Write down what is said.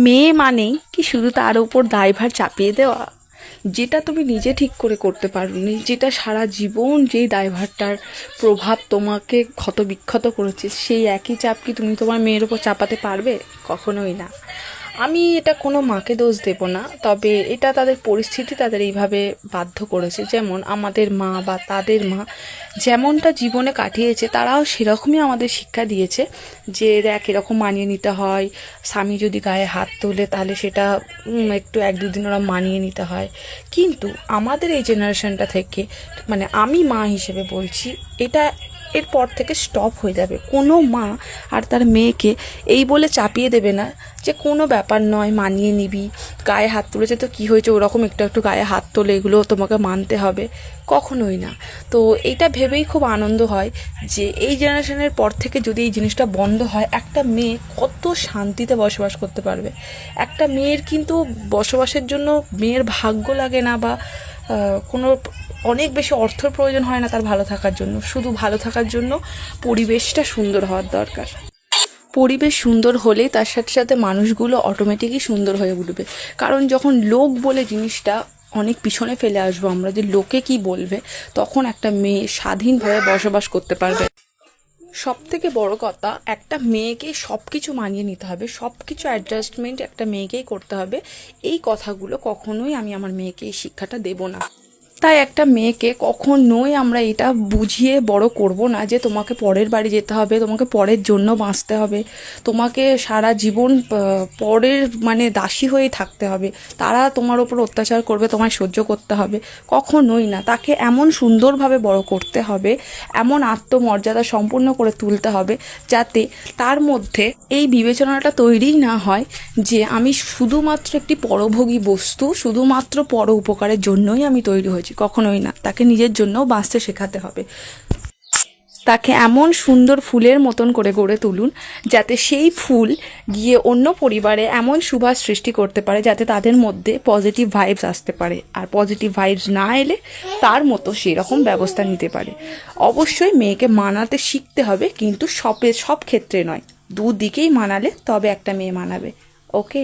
মেয়ে মানেই কি শুধু তার উপর দায়ভার চাপিয়ে দেওয়া, যেটা তুমি নিজে ঠিক করে করতে পারোনি, যেটা সারা জীবন যেই দায়ভারটার প্রভাব তোমাকে ক্ষতবিক্ষত করেছে, সেই একই চাপ কি তুমি তোমার মেয়ের উপর চাপাতে পারবে? কখনোই না। আমি এটা কোনো মাকে দোষ দেব না, তবে এটা তাদের পরিস্থিতি তাদের এইভাবে বাধ্য করেছে। যেমন আমাদের মা বা তাদের মা যেমনটা জীবনে কাটিয়েছে, তারাও সেরকমই আমাদের শিক্ষা দিয়েছে যে দেখ এরকম মানিয়ে নিতে হয়, স্বামী যদি গায়ে হাত তোলে তাহলে সেটা একটু এক দুদিন ওরা মানিয়ে নিতে হয়। কিন্তু আমাদের এই জেনারেশনটা থেকে, মানে আমি মা হিসেবে বলছি, এটা এরপর থেকে স্টপ হয়ে যাবে। কোনো মা আর তার মেয়েকে এই বলে চাপিয়ে দেবে না যে কোনো ব্যাপার নয়, মানিয়ে নিবি, গায়ে হাত তুলেছে তো কী হয়েছে, ওরকম একটু একটু গায়ে হাত তোলে, এগুলো তোমাকে মানতে হবে। কখনোই না। তো এইটা ভেবেই খুব আনন্দ হয় যে এই জেনারেশনের পর থেকে যদি এই জিনিসটা বন্ধ হয়, একটা মেয়ে কত শান্তিতে বসবাস করতে পারবে। একটা মেয়ের কিন্তু বসবাসের জন্য মেয়ের ভাগ্য লাগে না, বা কোনো অনেক বেশি অর্থর প্রয়োজন হয় না তার ভালো থাকার জন্য। শুধু ভালো থাকার জন্য পরিবেশটা সুন্দর হওয়ার দরকার। পরিবেশ সুন্দর হলেই তার সাথে সাথে মানুষগুলো অটোমেটিকই সুন্দর হয়ে উঠবে। কারণ যখন লোক বলে জিনিসটা অনেক পিছনে ফেলে আসবো আমরা, যে লোকে কি বলবে, তখন একটা মেয়ে স্বাধীনভাবে বসবাস করতে পারবে। সব থেকে বড় কথা, একটা মেয়েকে সব কিছু মানিয়ে নিতে হবে, সব কিছু অ্যাডজাস্টমেন্ট একটা মেয়েকেই করতে হবে। এই কথাগুলো কখনোই আমি আমার মেয়েকে এই শিক্ষাটা দেব না। তাই একটা মেয়েকে কখনোই আমরা এটা বুঝিয়ে বড় করব না যে তোমাকে পরের বাড়ি যেতে হবে, তোমাকে পরের জন্য বাঁচতে হবে, তোমাকে সারা জীবন পরের মানে দাসী হয়েই থাকতে হবে, তারা তোমার ওপর অত্যাচার করবে, তোমায় সহ্য করতে হবে। কখনোই না। তাকে এমন সুন্দরভাবে বড় করতে হবে, এমন আত্মমর্যাদা সম্পূর্ণ করে তুলতে হবে, যাতে তার মধ্যে এই বিবেচনাটা তৈরিই না হয় যে আমি শুধুমাত্র একটি পরভোগী বস্তু, শুধুমাত্র পর উপকারের জন্যই আমি তৈরি হয়েছি। কখনোই না। তাকে নিজের জন্যও বাঁচতে শেখাতে হবে। তাকে এমন সুন্দর ফুলের মতন করে গড়ে তুলুন যাতে সেই ফুল গিয়ে অন্য পরিবারে এমন সুবাস সৃষ্টি করতে পারে যাতে তাদের মধ্যে পজিটিভ ভাইবস আসতে পারে, আর পজিটিভ ভাইবস না এলে তার মতো সেরকম ব্যবস্থা নিতে পারে। অবশ্যই মেয়েকে মানাতে শিখতে হবে, কিন্তু সব ক্ষেত্রে নয়, দুদিকেই মানালে তবে একটা মেয়ে মানাবে। ওকে।